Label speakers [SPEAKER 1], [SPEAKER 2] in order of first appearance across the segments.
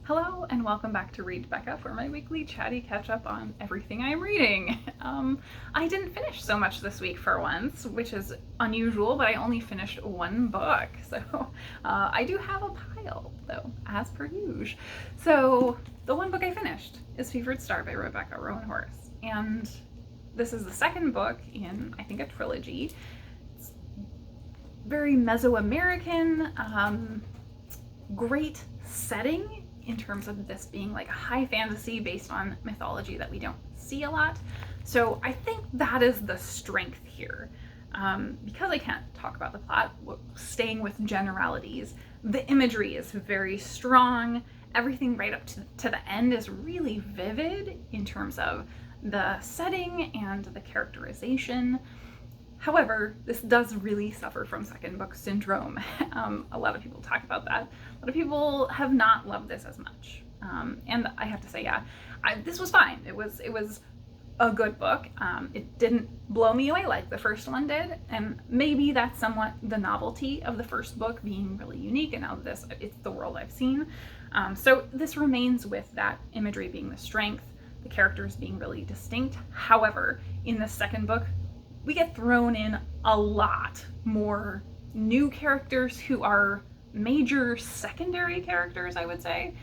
[SPEAKER 1] Hello and welcome back to Read Becca for my weekly chatty catch-up on everything I'm reading. I didn't finish so much this week for once, which is unusual, but I only finished one book, so I do have a pile, though, as per usual. So the one book I finished is Fevered Star by Rebecca Roanhorse, and this is the second book in, I think, a trilogy. It's very Mesoamerican, great setting, in terms of this being like a high fantasy based on mythology that we don't see a lot. So I think that is the strength here. Because I can't talk about the plot, staying with generalities, the imagery is very strong. Everything right up to the end is really vivid in terms of the setting and the characterization. However, this does really suffer from second book syndrome. A lot of people talk about that. A lot of people have not loved this as much. And I have to say, yeah, this was fine. It was a good book. It didn't blow me away like the first one did. And maybe that's somewhat the novelty of the first book being really unique. And now it's the world I've seen. So this remains with that imagery being the strength, the characters being really distinct. However, in the second book, we get thrown in a lot more new characters who are major secondary characters, I would say.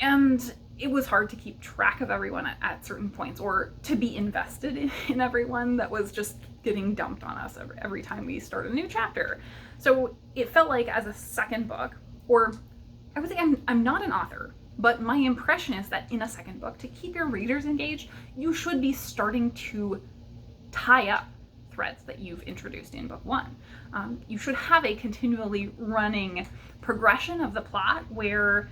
[SPEAKER 1] And it was hard to keep track of everyone at certain points, or to be invested in everyone that was just getting dumped on us every time we start a new chapter. So it felt like, as a second book, or I would say I'm not an author, but my impression is that in a second book, to keep your readers engaged, you should be starting to tie up threads that you've introduced in book one. You should have a continually running progression of the plot where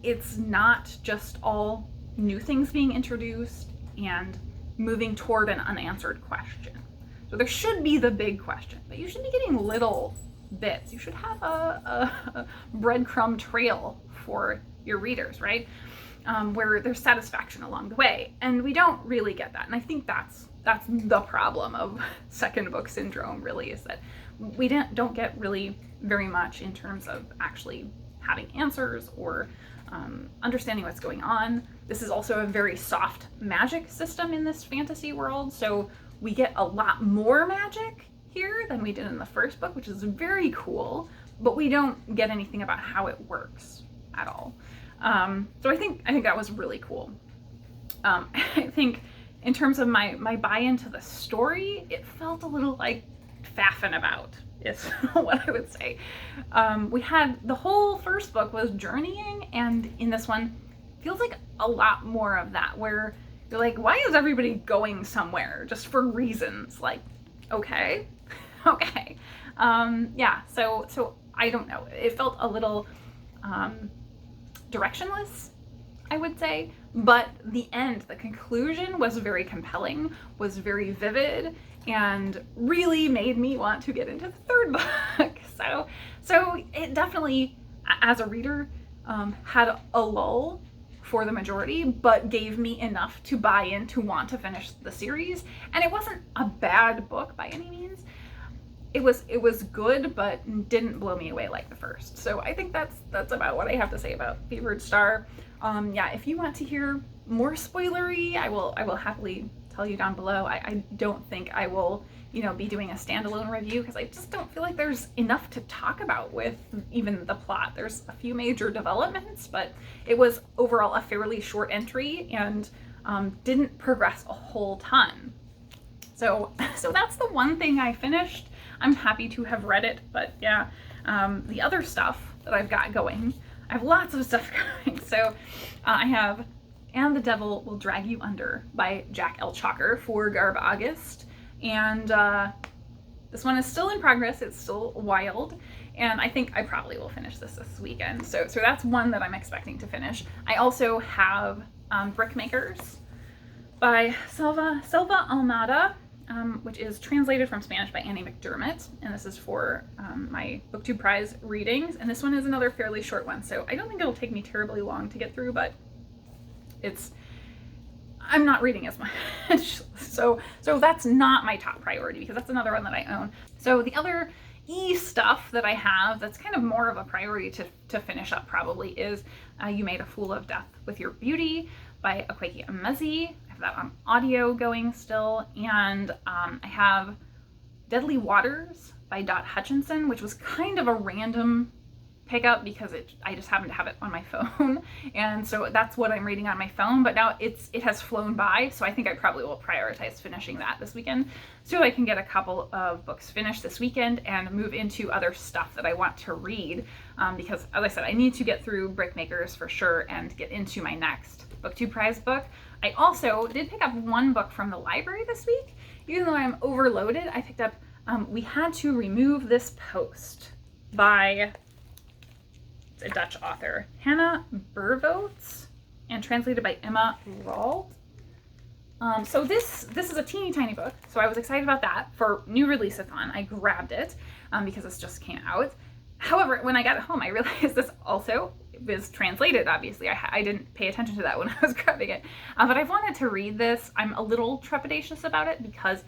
[SPEAKER 1] it's not just all new things being introduced and moving toward an unanswered question. So there should be the big question, but you should be getting little bits. You should have a breadcrumb trail for your readers, right? Where there's satisfaction along the way. And we don't really get that. And I think that's the problem of second book syndrome, really, is that we don't get really very much in terms of actually having answers or understanding what's going on. This is also a very soft magic system in this fantasy world, so we get a lot more magic here than we did in the first book, which is very cool, but we don't get anything about how it works at all. So I think that was really cool. I think in terms of my buy-in to the story, it felt a little like faffing about, is what I would say. We had the whole first book was journeying, and in this one, feels like a lot more of that, where you're like, why is everybody going somewhere just for reasons? Like, okay, okay. Yeah, so I don't know. It felt a little directionless, I would say, but the conclusion was very compelling, was very vivid, and really made me want to get into the third book. So it definitely, as a reader, had a lull for the majority, but gave me enough to buy in to want to finish the series. And it wasn't a bad book by any means. It was good, but didn't blow me away like the first. So I think that's about what I have to say about Fevered Star. Yeah, if you want to hear more spoilery, I will happily tell you down below. I don't think I will, be doing a standalone review, because I just don't feel like there's enough to talk about with even the plot. There's a few major developments, but it was overall a fairly short entry and didn't progress a whole ton. So that's the one thing I finished. I'm happy to have read it, but yeah, the other stuff that I've got going, I have lots of stuff going. So I have And the Devil Will Drag You Under by Jack L. Chalker for Garb August. And this one is still in progress. It's still wild. And I think I probably will finish this weekend. So that's one that I'm expecting to finish. I also have Brickmakers by Selva Almada, which is translated from Spanish by Annie McDermott, and this is for my BookTube Prize readings, and this one is another fairly short one, so I don't think it'll take me terribly long to get through, but I'm not reading as much, so that's not my top priority, because that's another one that I own. So the other stuff that I have that's kind of more of a priority to finish up probably is You Made a Fool of Death with Your Beauty by Akwaeke Emezi. I have that on audio going still. And I have Deadly Waters by Hutchinson, which was kind of a random pickup because I just happened to have it on my phone, and so that's what I'm reading on my phone. But now it has flown by, so I think I probably will prioritize finishing that this weekend so I can get a couple of books finished this weekend and move into other stuff that I want to read, because as I said, I need to get through Brickmakers for sure and get into my next BookTube prize book. I also did pick up one book from the library this week. Even though I'm overloaded, I picked up We Had to Remove This Post by a Dutch author, Hannah Burvoets, and translated by Emma Rald. So this is a teeny tiny book, so I was excited about that for new release-a-thon. I grabbed it because this just came out. However, when I got it home, I realized this also was translated, obviously. I didn't pay attention to that when I was grabbing it. But I've wanted to read this. I'm a little trepidatious about it because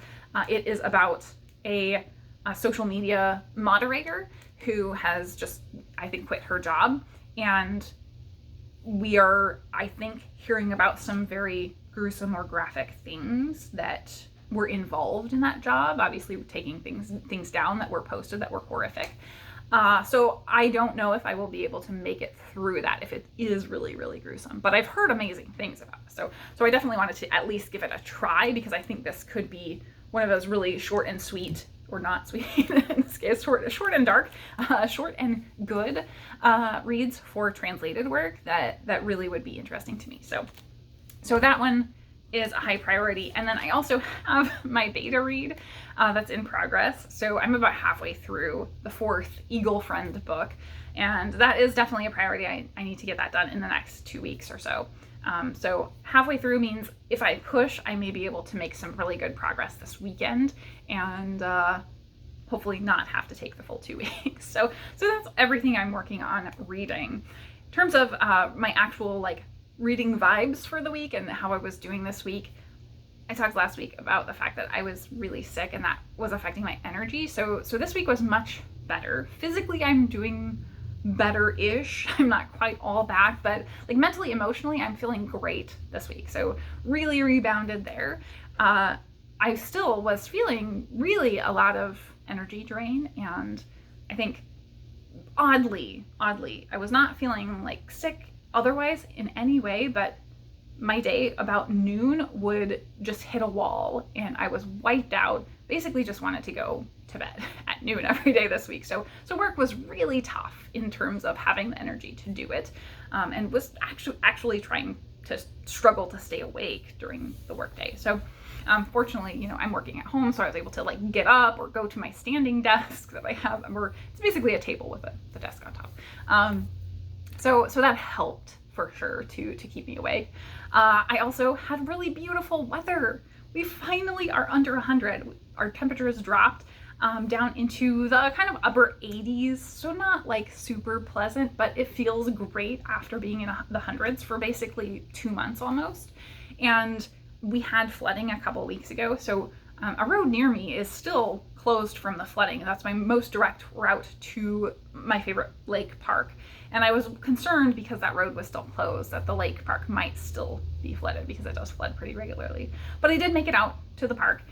[SPEAKER 1] it is about a social media moderator who has just, I think, quit her job. And we are, I think, hearing about some very gruesome or graphic things that were involved in that job. Obviously, taking things down that were posted that were horrific. So I don't know if I will be able to make it through that if it is really, really gruesome. But I've heard amazing things about it. So I definitely wanted to at least give it a try because I think this could be one of those really short and sweet, or not sweet in this case, short and dark, short and good reads for translated work that really would be interesting to me. So that one is a high priority. And then I also have my beta read that's in progress. So I'm about halfway through the 4th Eagle Friend book, and that is definitely a priority. I need to get that done in the next 2 weeks or so. So halfway through means if I push, I may be able to make some really good progress this weekend and hopefully not have to take the full 2 weeks. So that's everything I'm working on reading. In terms of my actual reading vibes for the week and how I was doing this week, I talked last week about the fact that I was really sick and that was affecting my energy. So this week was much better. Physically, I'm doing better-ish. I'm not quite all back, but mentally, emotionally, I'm feeling great this week. So really rebounded there. I still was feeling really a lot of energy drain, and I think oddly, I was not feeling sick otherwise in any way, but my day about noon would just hit a wall and I was wiped out, basically just wanted to go to bed at noon every day this week. So work was really tough in terms of having the energy to do it, and was actually trying to struggle to stay awake during the workday. So fortunately, I'm working at home, so I was able to get up or go to my standing desk that I have, or it's basically a table with the desk on top. So that helped for sure to keep me awake. I also had really beautiful weather. We finally are under 100. Our temperature has dropped down into the kind of upper 80s, so not super pleasant, but it feels great after being in the hundreds for basically 2 months almost. And we had flooding a couple weeks ago, so a road near me is still closed from the flooding. That's my most direct route to my favorite lake park. And I was concerned because that road was still closed that the lake park might still be flooded because it does flood pretty regularly. But I did make it out to the park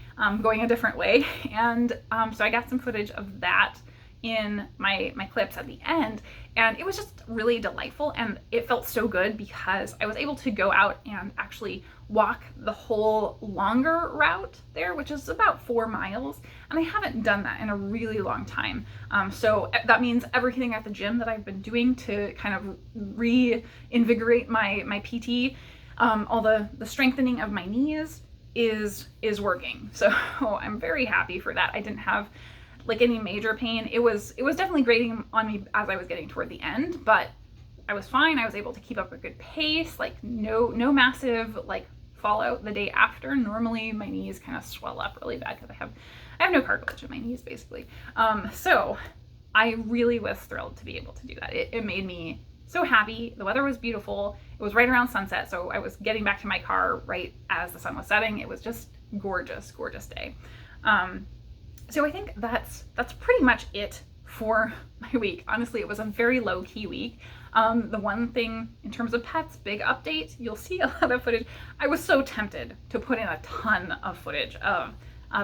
[SPEAKER 1] going a different way. And so I got some footage of that in my clips at the end, and it was just really delightful, and it felt so good because I was able to go out and actually walk the whole longer route there, which is about 4 miles, and I haven't done that in a really long time. So that means everything at the gym that I've been doing to kind of reinvigorate my PT, all the strengthening of my knees is working. So I'm very happy for that. I didn't have any major pain. It was definitely grating on me as I was getting toward the end, but I was fine. I was able to keep up a good pace, no massive fallout the day after. Normally my knees kind of swell up really bad because I have no cartilage in my knees basically. So I really was thrilled to be able to do that. It made me so happy. The weather was beautiful. It was right around sunset, so I was getting back to my car right as the sun was setting. It was just gorgeous day. So I think that's pretty much it for my week. Honestly, it was a very low-key week. The one thing in terms of pets, big update, you'll see a lot of footage. I was so tempted to put in a ton of footage of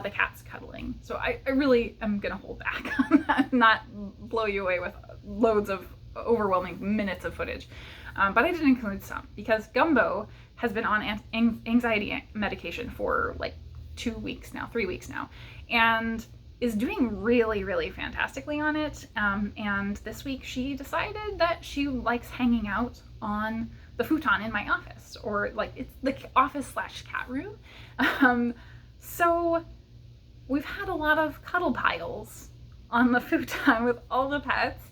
[SPEAKER 1] the cats cuddling. So I really am gonna hold back on that, not blow you away with loads of overwhelming minutes of footage. But I did include some because Gumbo has been on anxiety medication for like 2 weeks now, 3 weeks now, and is doing really, really fantastically on it. And this week she decided that she likes hanging out on the futon in my office, or like it's the office/cat room. So we've had a lot of cuddle piles on the futon with all the pets,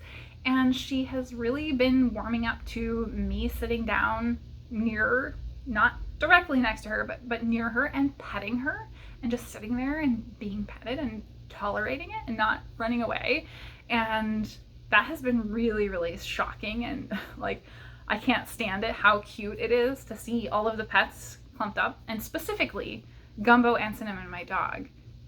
[SPEAKER 1] and she has really been warming up to me sitting down near, not directly next to her, but near her and petting her and just sitting there and being petted and tolerating it and not running away. And that has been really, really shocking, and like I can't stand it how cute it is to see all of the pets clumped up, and specifically Gumbo and Cinnamon, my dog,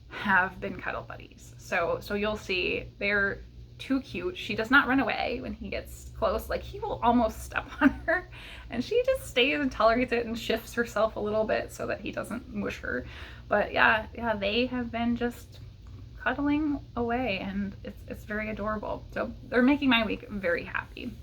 [SPEAKER 1] have been cuddle buddies. So you'll see they're too cute. She does not run away when he gets close. Like he will almost step on her and she just stays and tolerates it and shifts herself a little bit so that he doesn't mush her. But yeah, they have been just cuddling away, and it's very adorable. So they're making my week very happy.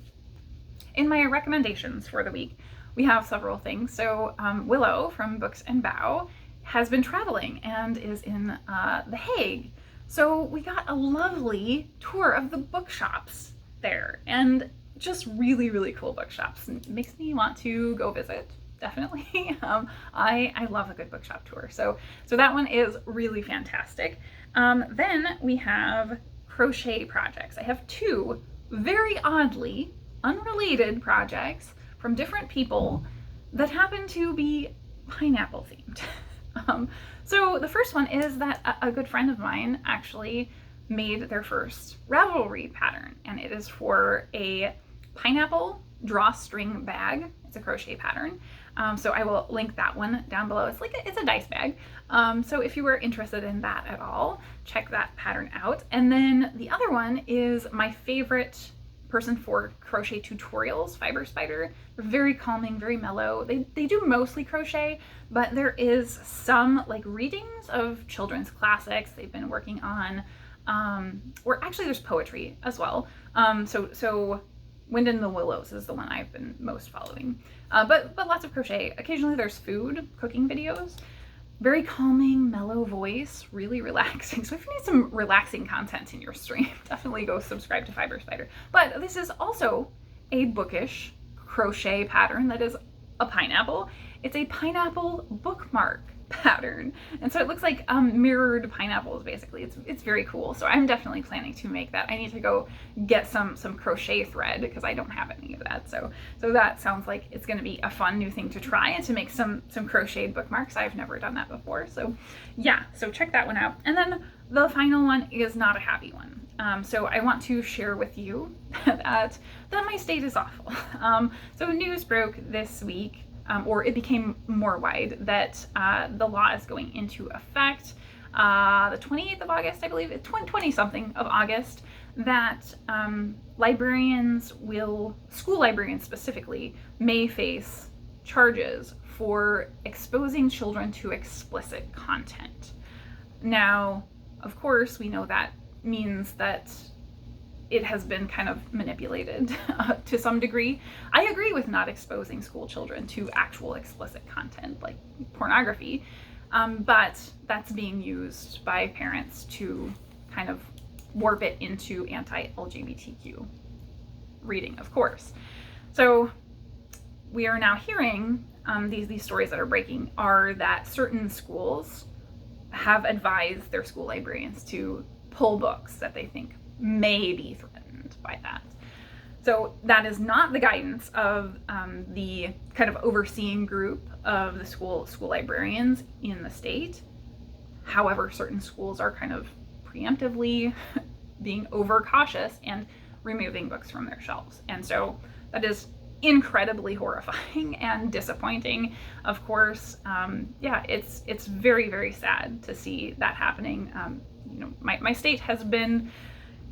[SPEAKER 1] In my recommendations for the week, we have several things. So Willow from Books and Bow has been traveling and is in The Hague. So we got a lovely tour of the bookshops there, and just really, really cool bookshops. It makes me want to go visit, definitely. I love a good bookshop tour. So that one is really fantastic. Then we have crochet projects. I have 2 very oddly unrelated projects from different people that happen to be pineapple themed. So the first one is that a good friend of mine actually made their first Ravelry pattern, and it is for a pineapple drawstring bag. It's a crochet pattern. So I will link that one down below. It's a dice bag. So if you were interested in that at all, check that pattern out. And then the other one is my favorite person for crochet tutorials, Fiber Spider. They're very calming, very mellow. They do mostly crochet, but there is some like readings of children's classics they've been working on, or actually there's poetry as well. So Wind in the Willows is the one I've been most following. But lots of crochet. Occasionally there's food, cooking videos. Very calming, mellow voice, really relaxing. So if you need some relaxing content in your stream, definitely go subscribe to Fiber Spider. But this is also a bookish crochet pattern that is a pineapple. It's a pineapple bookmark pattern, and so it looks like mirrored pineapples basically. It's very cool. So I'm definitely planning to make that. I need to go get some crochet thread because I don't have any of that. So that sounds like it's going to be a fun new thing to try, and to make some crocheted bookmarks. I've never done that before. So yeah, so check that one out. And then the final one is not a happy one. So I want to share with you that my state is awful. So news broke this week, or it became more wide, that the law is going into effect the 28th of August, I believe, it's 20-something of August, that school librarians specifically, may face charges for exposing children to explicit content. Now, of course, we know that means that it has been kind of manipulated to some degree. I agree with not exposing school children to actual explicit content like pornography, but that's being used by parents to kind of warp it into anti-LGBTQ reading, of course. So we are now hearing these stories that are breaking are that certain schools have advised their school librarians to pull books that they think may be threatened by that. So that is not the guidance of the kind of overseeing group of the school librarians in the state. However, certain schools are kind of preemptively being overcautious and removing books from their shelves. And so that is incredibly horrifying and disappointing. Of course, yeah, it's very, very sad to see that happening. You know, my state has been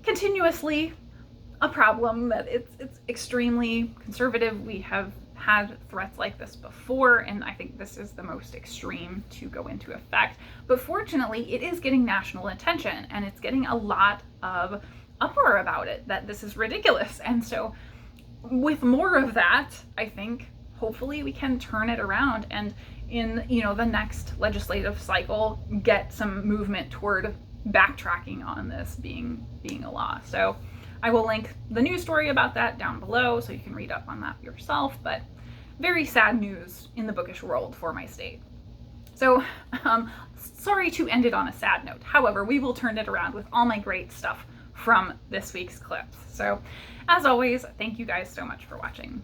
[SPEAKER 1] continuously a problem, that it's extremely conservative. We have had threats like this before, and I think this is the most extreme to go into effect. But fortunately, it is getting national attention, and it's getting a lot of uproar about it, that this is ridiculous. And so with more of that, I think hopefully we can turn it around, and in the next legislative cycle get some movement toward backtracking on this being a law. So I will link the news story about that down below so you can read up on that yourself. But very sad news in the bookish world for my state. So sorry to end it on a sad note. However, we will turn it around with all my great stuff from this week's clips. So as always, thank you guys so much for watching.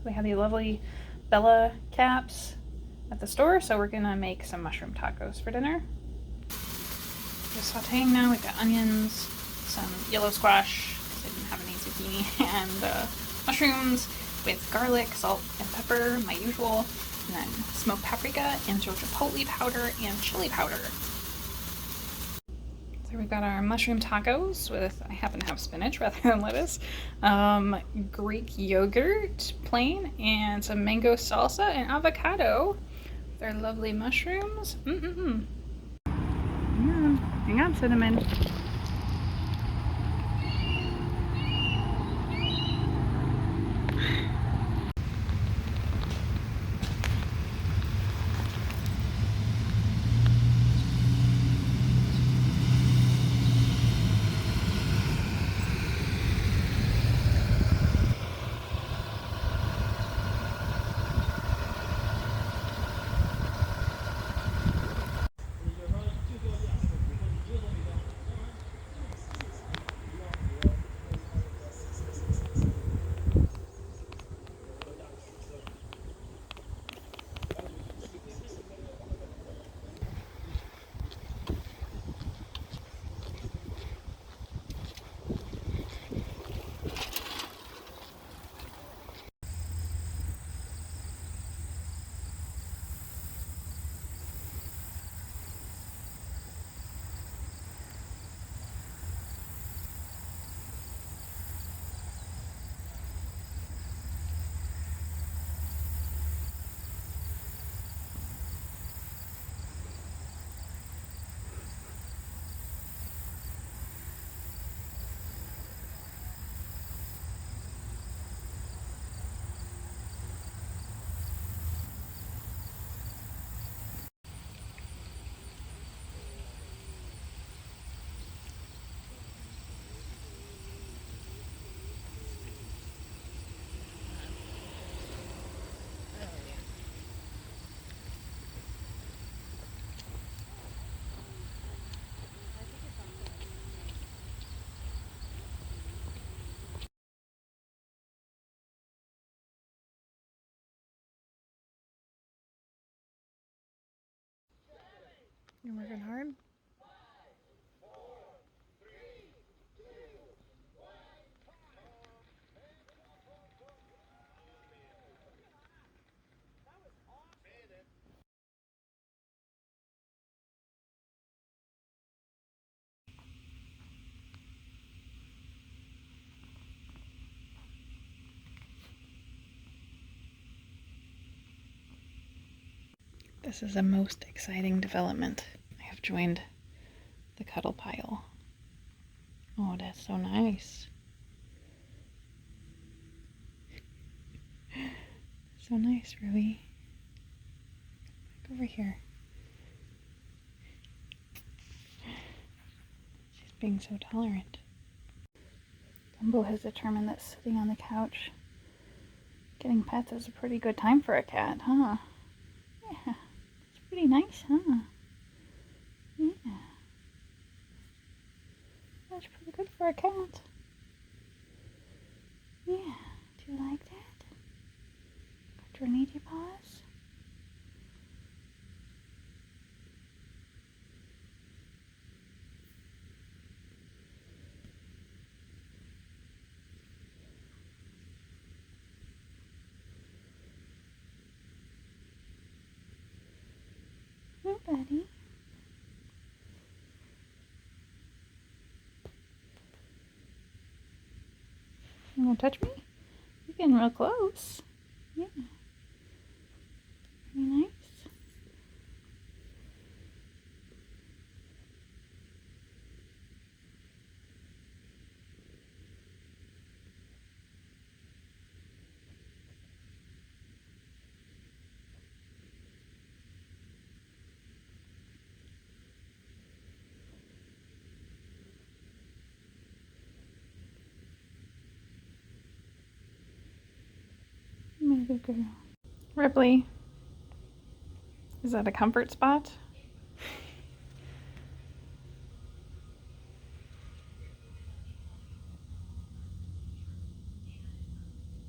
[SPEAKER 1] We have these lovely Bella caps at the store, so we're gonna make some mushroom tacos for dinner. Just sauteing now. We've got onions, some yellow squash, because I didn't have any zucchini, and mushrooms with garlic, salt, and pepper, my usual, and then smoked paprika and chipotle powder and chili powder. So we've got our mushroom tacos with, I happen to have spinach rather than lettuce, Greek yogurt, plain, and some mango salsa and avocado. They're lovely mushrooms. Hang on, cinnamon. You're working hard? This is a most exciting development. I have joined the cuddle pile. Oh, that's so nice. So nice, Ruby. Back over here. She's being so tolerant. Dumbo has determined that sitting on the couch getting pets is a pretty good time for a cat, huh? Yeah, it's pretty nice, huh? Yeah. That's pretty good for a cat. Yeah, do you like that? Got your needy paws? Hey, buddy. Don't touch me. You're getting real close. Yeah. Very nice. Good girl. Ripley, is that a comfort spot?